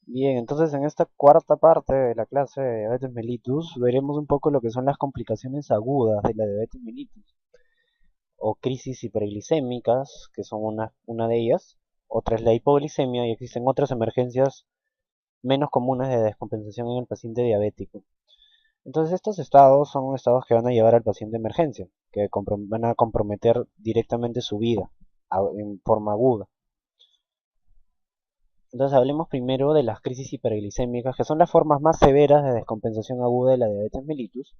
Bien, entonces en esta cuarta parte de la clase de diabetes mellitus veremos un poco lo que son las complicaciones agudas de la diabetes mellitus o crisis hiperglicémicas, que son una de ellas. Otra es la hipoglicemia y existen otras emergencias menos comunes de descompensación en el paciente diabético. Entonces estos estados son estados que van a llevar al paciente a emergencia, que van a comprometer directamente su vida en forma aguda. Entonces hablemos primero de las crisis hiperglicémicas, que son las formas más severas de descompensación aguda de la diabetes mellitus.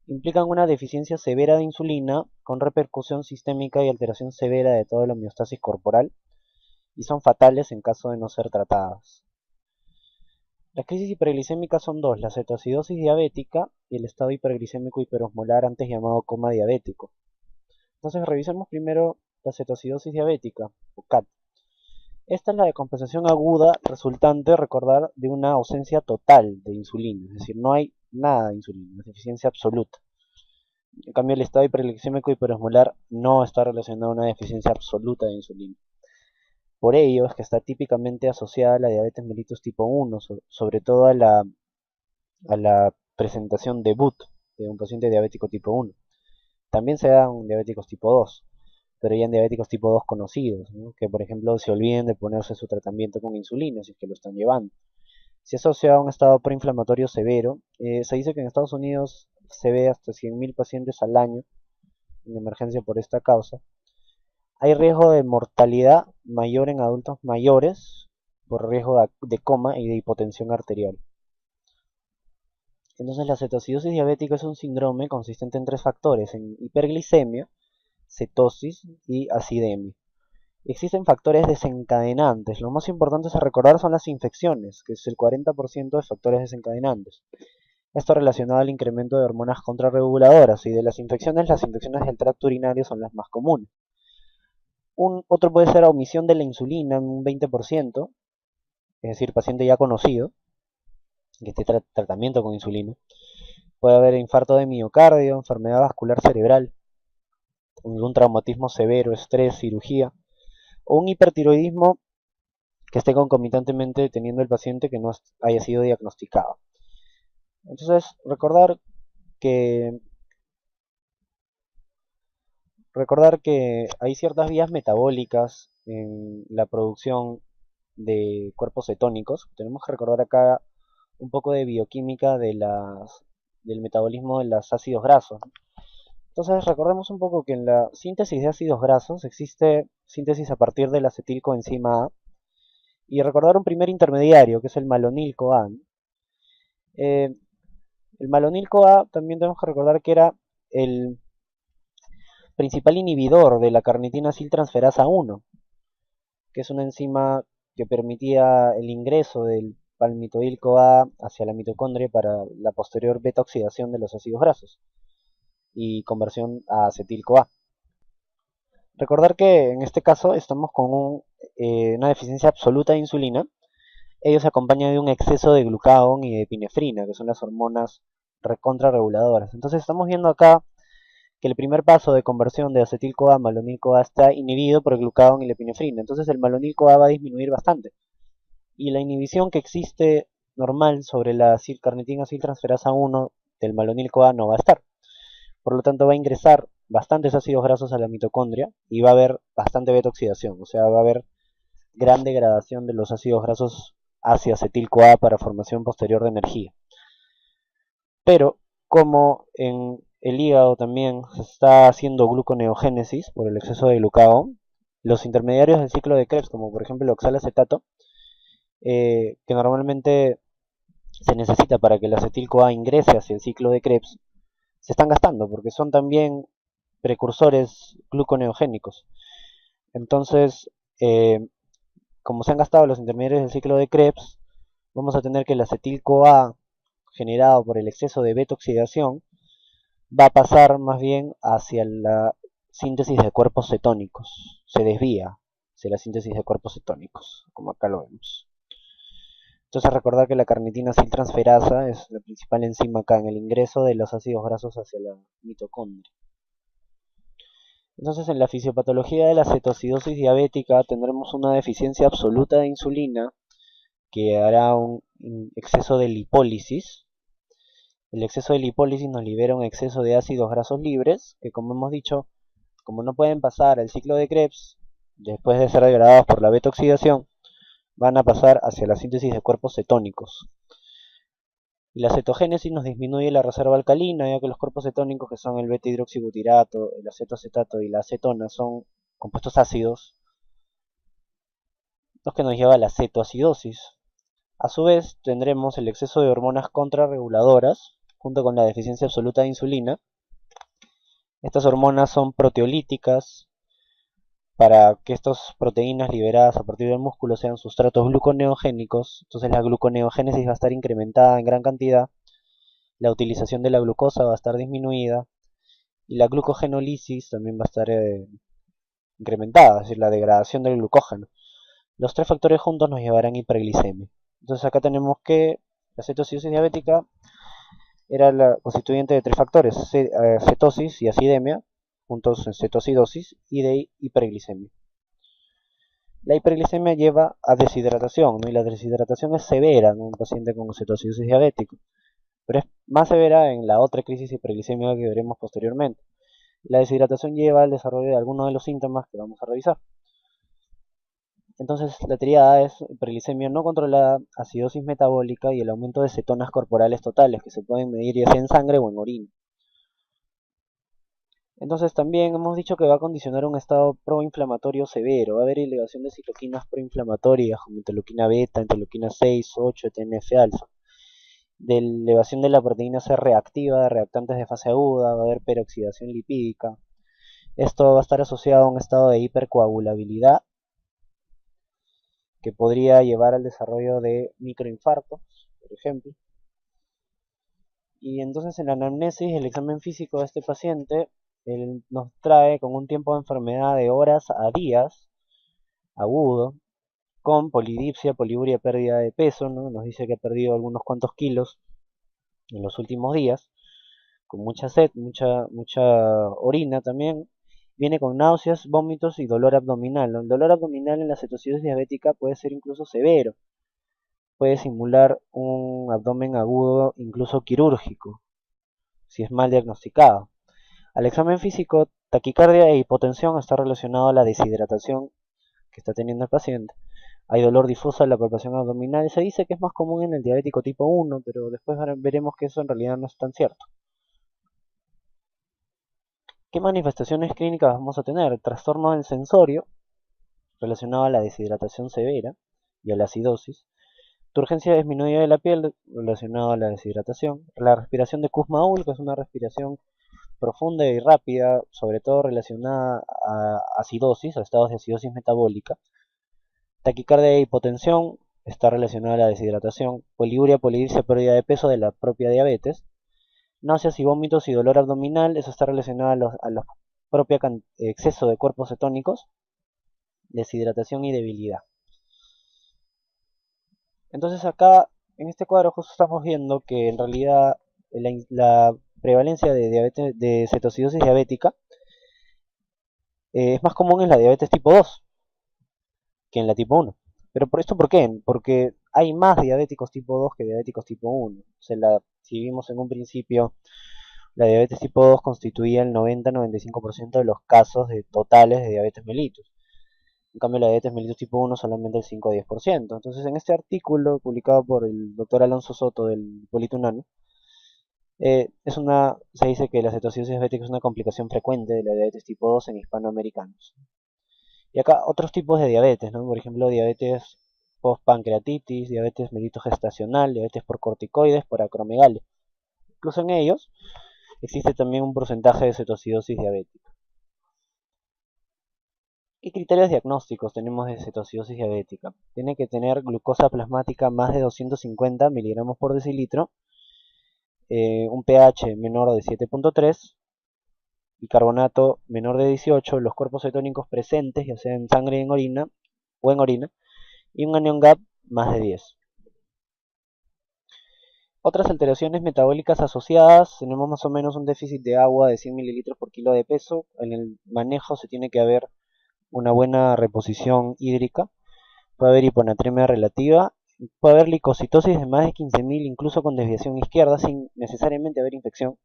Implican una deficiencia severa de insulina con repercusión sistémica y alteración severa de toda la homeostasis corporal y son fatales en caso de no ser tratadas. Las crisis hiperglicémicas son dos, la cetoacidosis diabética y el estado hiperglicémico hiperosmolar antes llamado coma diabético. Entonces revisemos primero la cetoacidosis diabética o CAD. Esta es la descompensación aguda resultante, recordar, de una ausencia total de insulina, es decir, no hay nada de insulina, es deficiencia absoluta. En cambio, el estado hiperglicémico hiperosmolar no está relacionado a una deficiencia absoluta de insulina. Por ello es que está típicamente asociada a la diabetes mellitus tipo 1, sobre todo a la presentación debut de un paciente diabético tipo 1. También se da en diabéticos tipo 2, pero ya en diabéticos tipo 2 conocidos, ¿no? Que por ejemplo se olviden de ponerse su tratamiento con insulina, si es que lo están llevando. Se asocia a un estado preinflamatorio severo. Se dice que en Estados Unidos se ve hasta 100.000 pacientes al año en emergencia por esta causa. Hay riesgo de mortalidad mayor en adultos mayores por riesgo de coma y de hipotensión arterial. Entonces la cetoacidosis diabética es un síndrome consistente en tres factores, en hiperglicemia, cetosis y acidemia. Existen factores desencadenantes. Los más importantes a recordar son las infecciones, que es el 40% de factores desencadenantes. Esto relacionado al incremento de hormonas contrarreguladoras y de las infecciones del tracto urinario son las más comunes. Otro puede ser la omisión de la insulina en un 20%, es decir, paciente ya conocido, que esté tratamiento con insulina. Puede haber infarto de miocardio, enfermedad vascular cerebral, algún traumatismo severo, estrés, cirugía, o un hipertiroidismo que esté concomitantemente teniendo el paciente que no haya sido diagnosticado. Entonces, que, recordar que hay ciertas vías metabólicas en la producción de cuerpos cetónicos. Tenemos que recordar acá un poco de bioquímica del metabolismo de los ácidos grasos. Entonces recordemos un poco que en la síntesis de ácidos grasos existe síntesis a partir del acetilcoenzima A y recordar un primer intermediario que es el malonil-CoA. Eh, el malonil-CoA también tenemos que recordar que era el principal inhibidor de la carnitina aciltransferasa 1, que es una enzima que permitía el ingreso del palmitoil-CoA hacia la mitocondria para la posterior beta-oxidación de los ácidos grasos y conversión a acetil-CoA. Recordar que en este caso estamos con una deficiencia absoluta de insulina. Ello se acompaña de un exceso de glucagón y de epinefrina, que son las hormonas recontrarreguladoras. Entonces estamos viendo acá que el primer paso de conversión de acetil-CoA a malonil-CoA está inhibido por el glucagón y la epinefrina. Entonces el malonil-CoA va a disminuir bastante. Y la inhibición que existe normal sobre la carnitina aciltransferasa 1 del malonil-CoA no va a estar. Por lo tanto va a ingresar bastantes ácidos grasos a la mitocondria y va a haber bastante beta-oxidación, o sea, va a haber gran degradación de los ácidos grasos hacia acetil-CoA para formación posterior de energía. Pero como en el hígado también se está haciendo gluconeogénesis por el exceso de glucagón, los intermediarios del ciclo de Krebs, como por ejemplo el oxalacetato, que normalmente se necesita para que el acetil-CoA ingrese hacia el ciclo de Krebs, se están gastando porque son también precursores gluconeogénicos. Entonces, como se han gastado los intermediarios del ciclo de Krebs, vamos a tener que el acetil-CoA generado por el exceso de beta-oxidación va a pasar más bien hacia la síntesis de cuerpos cetónicos. Se desvía hacia la síntesis de cuerpos cetónicos, como acá lo vemos. Entonces recordar que la carnitina aciltransferasa es la principal enzima acá en el ingreso de los ácidos grasos hacia la mitocondria. Entonces en la fisiopatología de la cetoacidosis diabética tendremos una deficiencia absoluta de insulina que hará un exceso de lipólisis. El exceso de lipólisis nos libera un exceso de ácidos grasos libres, que como hemos dicho, como no pueden pasar al ciclo de Krebs, después de ser degradados por la beta oxidación, van a pasar hacia la síntesis de cuerpos cetónicos. Y la cetogénesis nos disminuye la reserva alcalina, ya que los cuerpos cetónicos, que son el beta-hidroxibutirato, el acetoacetato y la acetona, son compuestos ácidos, los que nos lleva a la cetoacidosis. A su vez, tendremos el exceso de hormonas contrarreguladoras, junto con la deficiencia absoluta de insulina. Estas hormonas son proteolíticas para que estas proteínas liberadas a partir del músculo sean sustratos gluconeogénicos. Entonces la gluconeogénesis va a estar incrementada en gran cantidad, la utilización de la glucosa va a estar disminuida y la glucogenólisis también va a estar incrementada, es decir, la degradación del glucógeno. Los tres factores juntos nos llevarán a hiperglicemia. Entonces acá tenemos que la cetoacidosis diabética era la constituyente de tres factores, cetosis y acidemia, juntos en cetoacidosis, y de hiperglicemia. La hiperglicemia lleva a deshidratación, ¿no? Y la deshidratación es severa en un paciente con cetoacidosis diabética, pero es más severa en la otra crisis hiperglicémica que veremos posteriormente. La deshidratación lleva al desarrollo de algunos de los síntomas que vamos a revisar. Entonces, la triada es hiperglicemia no controlada, acidosis metabólica y el aumento de cetonas corporales totales, que se pueden medir ya sea en sangre o en orina. Entonces, también hemos dicho que va a condicionar un estado proinflamatorio severo. Va a haber elevación de citoquinas proinflamatorias, como interleuquina beta, interleuquina 6, 8, TNF-alfa. De elevación de la proteína C reactiva, de reactantes de fase aguda, va a haber peroxidación lipídica. Esto va a estar asociado a un estado de hipercoagulabilidad, que podría llevar al desarrollo de microinfartos, por ejemplo. Y entonces en la anamnesis, el examen físico de este paciente, él nos trae con un tiempo de enfermedad de horas a días, agudo, con polidipsia, poliuria, pérdida de peso, ¿no? Nos dice que ha perdido algunos cuantos kilos en los últimos días, con mucha sed, mucha orina también. Viene con náuseas, vómitos y dolor abdominal, ¿no? El dolor abdominal en la cetoacidosis diabética puede ser incluso severo, puede simular un abdomen agudo, incluso quirúrgico, si es mal diagnosticado. Al examen físico, taquicardia e hipotensión está relacionado a la deshidratación que está teniendo el paciente. Hay dolor difuso en la palpación abdominal. Se dice que es más común en el diabético tipo 1, pero después veremos que eso en realidad no es tan cierto. ¿Qué manifestaciones clínicas vamos a tener? Trastorno del sensorio, relacionado a la deshidratación severa y a la acidosis. Turgencia disminuida de la piel, relacionado a la deshidratación. La respiración de Kussmaul, que es una respiración profunda y rápida, sobre todo relacionada a acidosis, a estados de acidosis metabólica. Taquicardia e hipotensión está relacionada a la deshidratación. Poliuria, polidipsia, pérdida de peso de la propia diabetes. Náuseas y vómitos y dolor abdominal, eso está relacionado a los propio exceso de cuerpos cetónicos, deshidratación y debilidad. Entonces acá, en este cuadro justo estamos viendo que en realidad la prevalencia de diabetes, de cetoacidosis diabética es más común en la diabetes tipo 2 que en la tipo 1. ¿Pero por esto por qué? Porque hay más diabéticos tipo 2 que diabéticos tipo 1. O sea, si vimos en un principio, la diabetes tipo 2 constituía el 90-95% de los casos totales de diabetes mellitus. En cambio, la diabetes mellitus tipo 1 solamente el 5-10%. Entonces, en este artículo publicado por el doctor Alonso Soto del Hipólito Unanue, se dice que la cetoacidosis diabética es una complicación frecuente de la diabetes tipo 2 en hispanoamericanos. Y acá otros tipos de diabetes, ¿no? Por ejemplo, diabetes post-pancreatitis, diabetes mellitus gestacional, diabetes por corticoides, por acromegalia. Incluso en ellos existe también un porcentaje de cetoacidosis diabética. ¿Qué criterios diagnósticos tenemos de cetoacidosis diabética? Tiene que tener glucosa plasmática más de 250 miligramos por decilitro, un pH menor de 7.3, bicarbonato menor de 18, los cuerpos cetónicos presentes, ya sea en sangre o en orina, y un anion gap más de 10. Otras alteraciones metabólicas asociadas, tenemos más o menos un déficit de agua de 100 mililitros por kilo de peso. En el manejo se tiene que haber una buena reposición hídrica. Puede haber hiponatremia relativa Puede haber licocitosis de más de 15.000, incluso con desviación izquierda, sin necesariamente haber infección,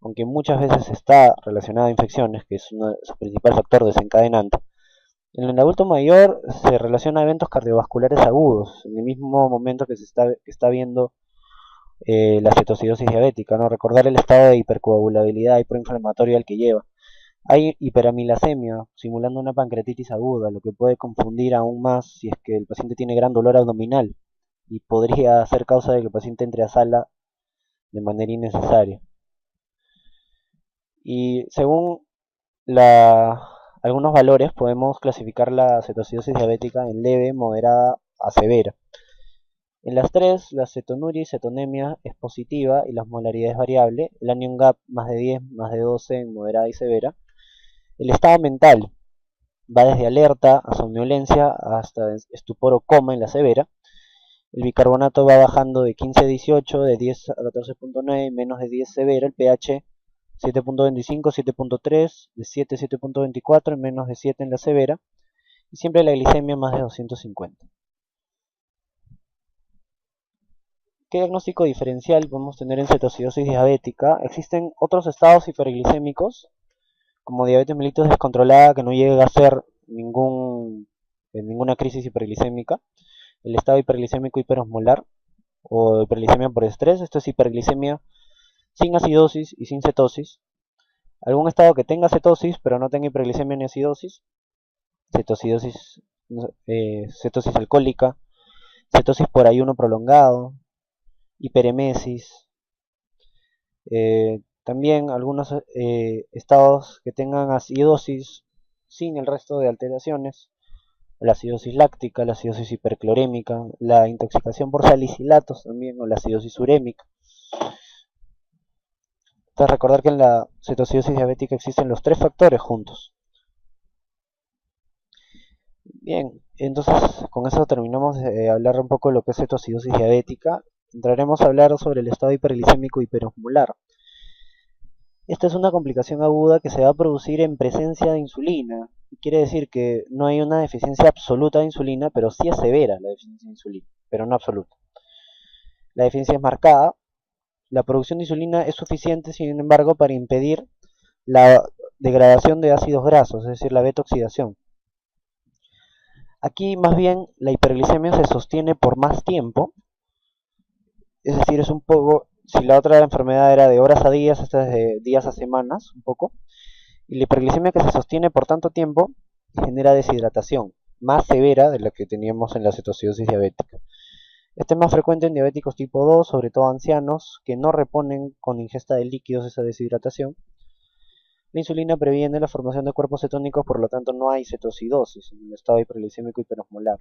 aunque muchas veces está relacionada a infecciones, que es su principal factor desencadenante. En el adulto mayor se relaciona a eventos cardiovasculares agudos, en el mismo momento que está viendo la cetocidosis diabética, ¿no? Recordar el estado de hipercoagulabilidad y proinflamatorio al que lleva. Hay hiperamilasemia, simulando una pancreatitis aguda, lo que puede confundir aún más si es que el paciente tiene gran dolor abdominal y podría ser causa de que el paciente entre a sala de manera innecesaria. Y según la, algunos valores podemos clasificar la cetocidosis diabética en leve, moderada a severa. En las tres, la cetonuria y cetonemia es positiva y la osmolaridad es variable, el anion gap más de 10, más de 12 en moderada y severa. El estado mental va desde alerta a somnolencia hasta estupor o coma en la severa. El bicarbonato va bajando de 15 a 18, de 10 a 14.9, menos de 10 severa. El pH 7.25, 7.3, de 7 a 7.24, menos de 7 en la severa. Y siempre la glicemia más de 250. ¿Qué diagnóstico diferencial podemos tener en cetocidosis diabética? Existen otros estados hiperglicémicos, como diabetes mellitus descontrolada, que no llega a ser ninguna crisis hiperglicémica. El estado hiperglicémico hiperosmolar o hiperglicemia por estrés, esto es hiperglicemia sin acidosis y sin cetosis. Algún estado que tenga cetosis pero no tenga hiperglicemia ni acidosis, cetosis alcohólica, cetosis por ayuno prolongado, hiperemesis. También algunos estados que tengan acidosis sin el resto de alteraciones, la acidosis láctica, la acidosis hiperclorémica, la intoxicación por salicilatos también, o la acidosis urémica. Entonces recordar que en la cetocidosis diabética existen los tres factores juntos. Bien, entonces con eso terminamos de hablar un poco de lo que es cetocidosis diabética. Entraremos a hablar sobre el estado hiperglicémico hiperosmolar. Esta es una complicación aguda que se va a producir en presencia de insulina. Quiere decir que no hay una deficiencia absoluta de insulina, pero sí es severa la deficiencia de insulina, pero no absoluta. La deficiencia es marcada. La producción de insulina es suficiente, sin embargo, para impedir la degradación de ácidos grasos, es decir, la beta-oxidación. Aquí más bien la hiperglicemia se sostiene por más tiempo, es decir, es un poco, si la otra enfermedad era de horas a días, esta es de días a semanas, un poco, y la hiperglicemia que se sostiene por tanto tiempo genera deshidratación, más severa de la que teníamos en la cetocidosis diabética. Este es más frecuente en diabéticos tipo 2, sobre todo ancianos, que no reponen con ingesta de líquidos esa deshidratación. La insulina previene la formación de cuerpos cetónicos, por lo tanto no hay cetocidosis en el estado hiperglicémico hiperosmolar.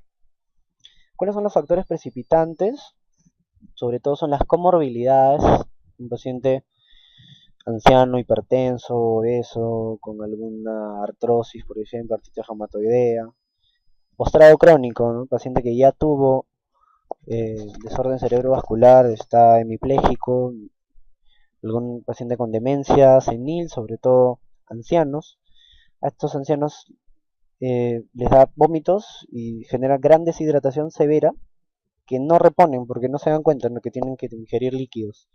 ¿Cuáles son los factores precipitantes? Sobre todo son las comorbilidades. Un paciente anciano, hipertenso, obeso, con alguna artrosis, por ejemplo, artritis reumatoidea. Postrado crónico, ¿no? Un paciente que ya tuvo desorden cerebrovascular, está hemipléjico, algún paciente con demencia senil, sobre todo ancianos. A estos ancianos les da vómitos y genera gran deshidratación severa que no reponen porque no se dan cuenta de que tienen que ingerir líquidos.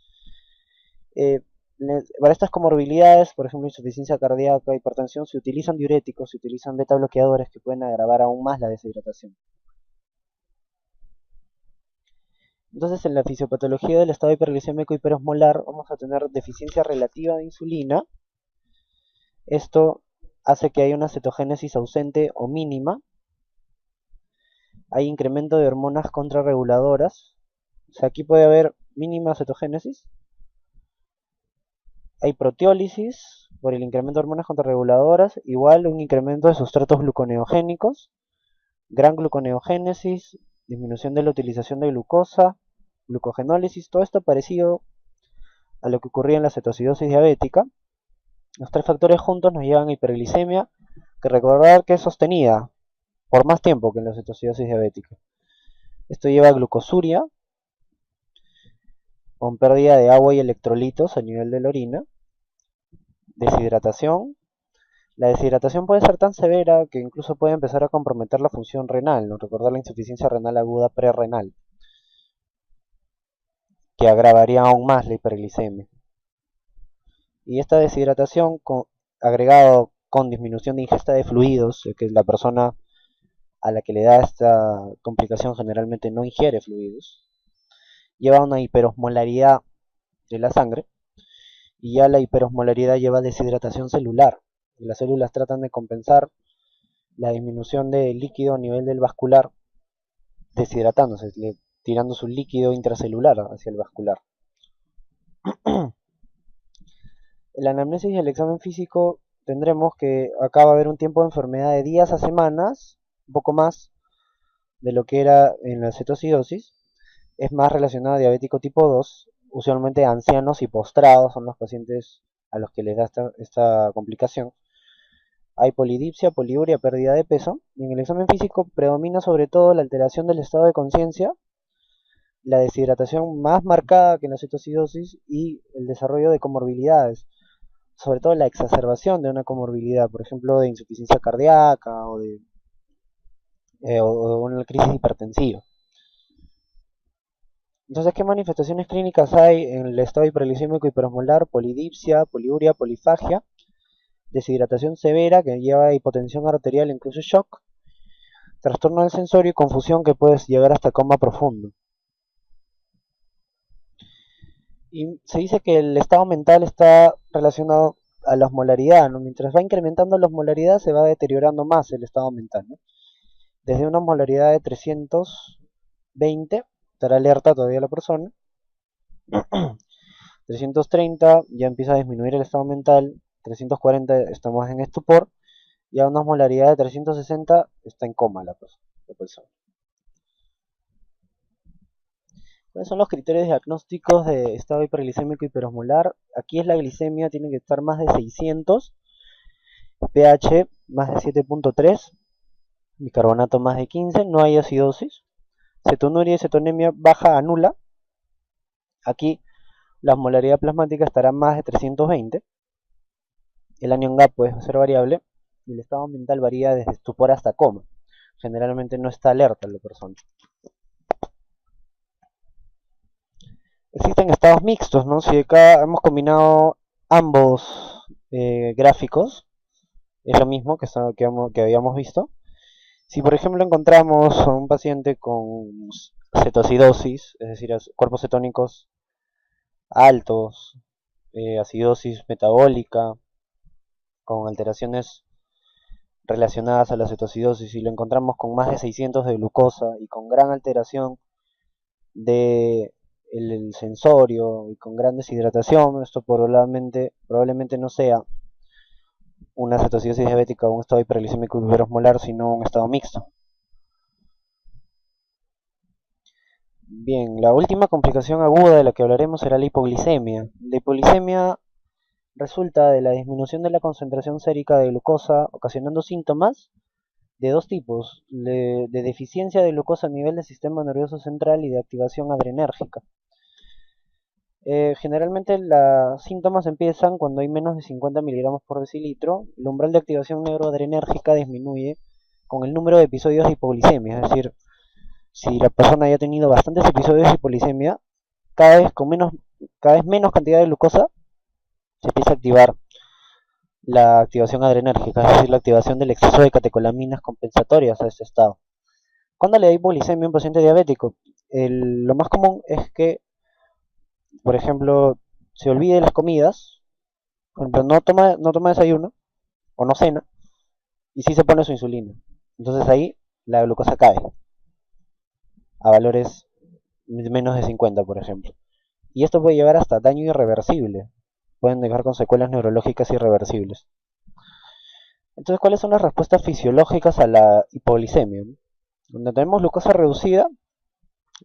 Para estas comorbilidades, por ejemplo, insuficiencia cardíaca, hipertensión, se utilizan diuréticos, se utilizan beta bloqueadores que pueden agravar aún más la deshidratación. Entonces, en la fisiopatología del estado hiperglicémico hiperosmolar vamos a tener deficiencia relativa de insulina. Esto hace que haya una cetogénesis ausente o mínima. Hay incremento de hormonas contrarreguladoras. O sea, aquí puede haber mínima cetogénesis. Hay proteólisis por el incremento de hormonas contrarreguladoras, igual un incremento de sustratos gluconeogénicos, gran gluconeogénesis, disminución de la utilización de glucosa, glucogenólisis, todo esto parecido a lo que ocurría en la cetocidosis diabética. Los tres factores juntos nos llevan a hiperglicemia, que recordar que es sostenida por más tiempo que en la cetocidosis diabética. Esto lleva a glucosuria, con pérdida de agua y electrolitos a nivel de la orina, deshidratación. La deshidratación puede ser tan severa que incluso puede empezar a comprometer la función renal, ¿no? Recordar la insuficiencia renal aguda prerrenal. que agravaría aún más la hiperglicemia. Y esta deshidratación, agregado con disminución de ingesta de fluidos, que es la persona a la que le da esta complicación generalmente no ingiere fluidos, lleva a una hiperosmolaridad de la sangre, y ya la hiperosmolaridad lleva a deshidratación celular. Y las células tratan de compensar la disminución de líquido a nivel del vascular, deshidratándose, tirando su líquido intracelular hacia el vascular. El anamnesis y el examen físico tendremos que acá va a haber un tiempo de enfermedad de días a semanas, un poco más de lo que era en la cetocidosis. Es más relacionado a diabético tipo 2, usualmente ancianos y postrados son los pacientes a los que les da esta complicación. Hay polidipsia, poliuria, pérdida de peso, y en el examen físico predomina sobre todo la alteración del estado de conciencia, la deshidratación más marcada que en la cetocidosis y el desarrollo de comorbilidades, sobre todo la exacerbación de una comorbilidad, por ejemplo, de insuficiencia cardíaca o una crisis hipertensiva. Entonces, ¿qué manifestaciones clínicas hay en el estado hiperglicémico hiperosmolar? Polidipsia, poliuria, polifagia, deshidratación severa que lleva a hipotensión arterial, incluso shock, trastorno del sensorio y confusión que puede llegar hasta coma profundo. Y se dice que el estado mental está relacionado a la osmolaridad, ¿no? Mientras va incrementando la osmolaridad se va deteriorando más el estado mental, ¿no? Desde una osmolaridad de 320 estará alerta todavía la persona. 330 ya empieza a disminuir el estado mental. 340 estamos en estupor. Y a una osmolaridad de 360 está en coma la persona. ¿Cuáles son los criterios diagnósticos de estado hiperglicémico hiperosmolar? Aquí es la glicemia, tiene que estar más de 600, pH más de 7.3, bicarbonato más de 15, no hay acidosis, cetonuria y cetonemia baja a nula. Aquí la osmolaridad plasmática estará más de 320, el anion gap puede ser variable y el estado mental varía desde estupor hasta coma. Generalmente no está alerta la persona. Existen estados mixtos, ¿no? Si acá hemos combinado ambos gráficos, es lo mismo que habíamos visto. Si por ejemplo encontramos a un paciente con cetocidosis, es decir, cuerpos cetónicos altos, acidosis metabólica, con alteraciones relacionadas a la cetocidosis, y lo encontramos con más de 600 de glucosa y con gran alteración de el sensorio y con gran deshidratación, esto probablemente no sea una cetocidosis diabética o un estado hiperglicémico hiperosmolar, sino un estado mixto. Bien, la última complicación aguda de la que hablaremos será la hipoglicemia. La hipoglicemia resulta de la disminución de la concentración sérica de glucosa, ocasionando síntomas de dos tipos, de deficiencia de glucosa a nivel del sistema nervioso central y de activación adrenérgica. Generalmente los síntomas empiezan cuando hay menos de 50 miligramos por decilitro. El umbral de activación neuroadrenérgica disminuye con el número de episodios de hipoglicemia, es decir, si la persona ya ha tenido bastantes episodios de hipoglicemia, cada vez menos cantidad de glucosa, se empieza a activar la activación adrenérgica, es decir, la activación del exceso de catecolaminas compensatorias a este estado. ¿Cuándo le da hipoglicemia a un paciente diabético? Lo más común es que, por ejemplo, se olvide las comidas, por ejemplo, no toma desayuno o no cena, y sí se pone su insulina. Entonces ahí la glucosa cae a valores menos de 50, por ejemplo. Y esto puede llevar hasta daño irreversible. Pueden dejar con secuelas neurológicas irreversibles. Entonces, ¿cuáles son las respuestas fisiológicas a la hipoglicemia? Donde tenemos glucosa reducida,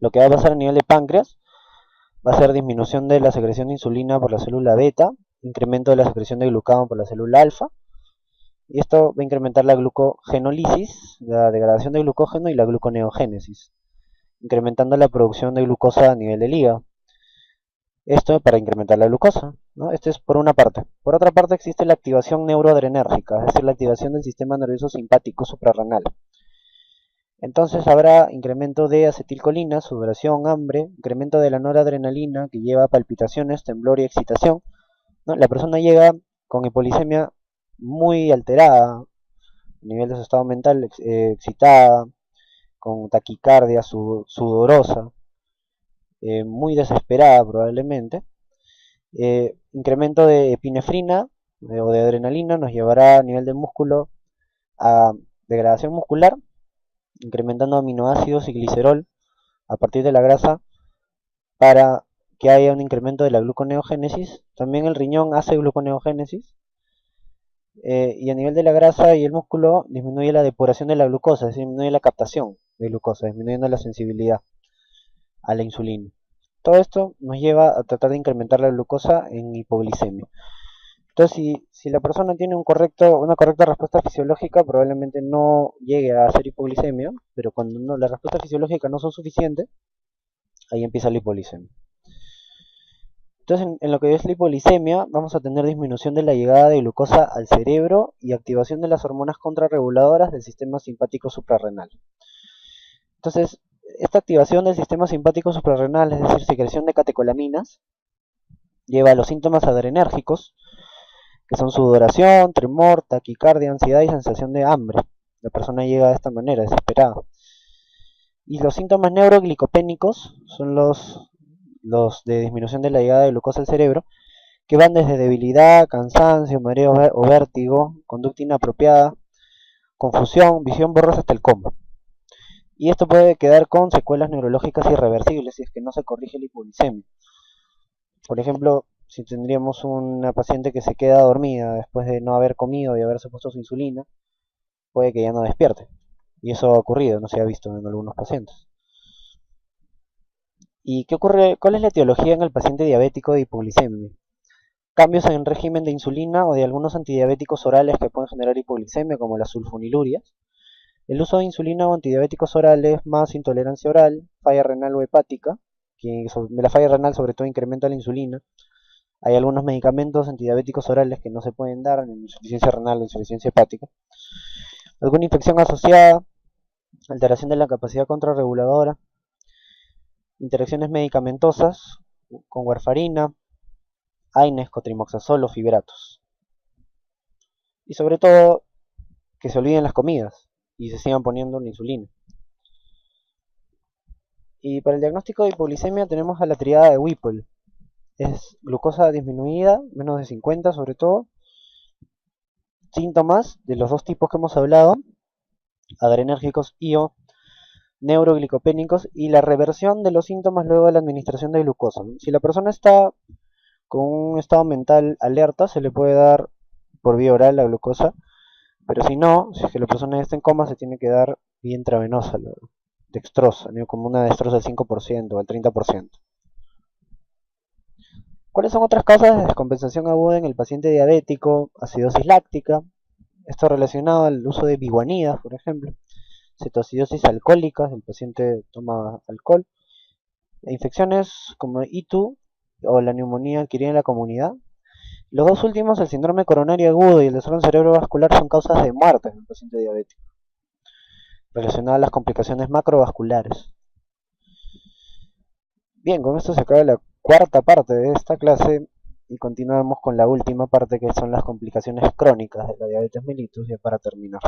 lo que va a pasar a nivel de páncreas va a ser disminución de la secreción de insulina por la célula beta, incremento de la secreción de glucagón por la célula alfa, y esto va a incrementar la glucogenólisis, la degradación de glucógeno y la gluconeogénesis, incrementando la producción de glucosa a nivel del hígado. Esto para incrementar la glucosa, ¿no? Esto es por una parte. Por otra parte existe la activación neuroadrenérgica, es decir, la activación del sistema nervioso simpático suprarrenal. Entonces habrá incremento de acetilcolina, sudoración, hambre, incremento de la noradrenalina que lleva a palpitaciones, temblor y excitación, ¿no? La persona llega con hipolisemia muy alterada, a nivel de su estado mental, excitada, con taquicardia, sudorosa, muy desesperada probablemente. Incremento de epinefrina o de adrenalina nos llevará a nivel del músculo a degradación muscular, incrementando aminoácidos y glicerol a partir de la grasa para que haya un incremento de la gluconeogénesis. También el riñón hace gluconeogénesis, y a nivel de la grasa y el músculo disminuye la depuración de la glucosa, es decir, disminuye la captación de glucosa, disminuyendo la sensibilidad a la insulina. Todo esto nos lleva a tratar de incrementar la glucosa en hipoglicemia. Entonces, si la persona tiene una correcta respuesta fisiológica, probablemente no llegue a hacer hipoglicemia, pero cuando no, la respuesta fisiológica no son suficientes, ahí empieza la hipoglicemia. Entonces, en lo que es la hipoglicemia, vamos a tener disminución de la llegada de glucosa al cerebro y activación de las hormonas contrarreguladoras del sistema simpático suprarrenal. Entonces, esta activación del sistema simpático suprarrenal, es decir, secreción de catecolaminas, lleva a los síntomas adrenérgicos, que son sudoración, tremor, taquicardia, ansiedad y sensación de hambre. La persona llega de esta manera, desesperada. Y los síntomas neuroglicopénicos son los de disminución de la llegada de glucosa al cerebro, que van desde debilidad, cansancio, mareo o vértigo, conducta inapropiada, confusión, visión borrosa hasta el coma. Y esto puede quedar con secuelas neurológicas irreversibles si es que no se corrige la hipoglicemia. Por ejemplo, si tendríamos una paciente que se queda dormida después de no haber comido y haberse puesto su insulina, puede que ya no despierte. Y eso ha ocurrido, no se ha visto en algunos pacientes. ¿Y qué ocurre? ¿Cuál es la etiología en el paciente diabético de hipoglicemia? Cambios en el régimen de insulina o de algunos antidiabéticos orales que pueden generar hipoglicemia, como las sulfonilurias. El uso de insulina o antidiabéticos orales más intolerancia oral, falla renal o hepática, que la falla renal sobre todo incrementa la insulina. Hay algunos medicamentos antidiabéticos orales que no se pueden dar en insuficiencia renal o insuficiencia hepática. Alguna infección asociada, alteración de la capacidad contrarreguladora, interacciones medicamentosas con warfarina, AINES, cotrimoxazol o fibratos. Y sobre todo, que se olviden las comidas y se sigan poniendo la insulina. Y para el diagnóstico de hipoglicemia tenemos a la triada de Whipple. Es glucosa disminuida, menos de 50 sobre todo. Síntomas de los dos tipos que hemos hablado, adrenérgicos y o neuroglicopénicos, y la reversión de los síntomas luego de la administración de glucosa. Si la persona está con un estado mental alerta, se le puede dar por vía oral la glucosa, pero si no, si es que la persona está en coma, se tiene que dar vía intravenosa, la dextrosa, como una dextrosa al 5% o al 30%. ¿Cuáles son otras causas de descompensación aguda en el paciente diabético? Acidosis láctica, esto relacionado al uso de biguanidas, por ejemplo. Cetoacidosis alcohólica, el paciente toma alcohol. Infecciones como ITU o la neumonía adquirida en la comunidad. Los dos últimos, el síndrome coronario agudo y el desorden cerebrovascular, son causas de muerte en el paciente diabético, relacionadas a las complicaciones macrovasculares. Bien, con esto se acaba la cuarta parte de esta clase y continuamos con la última parte, que son las complicaciones crónicas de la diabetes mellitus, ya para terminar.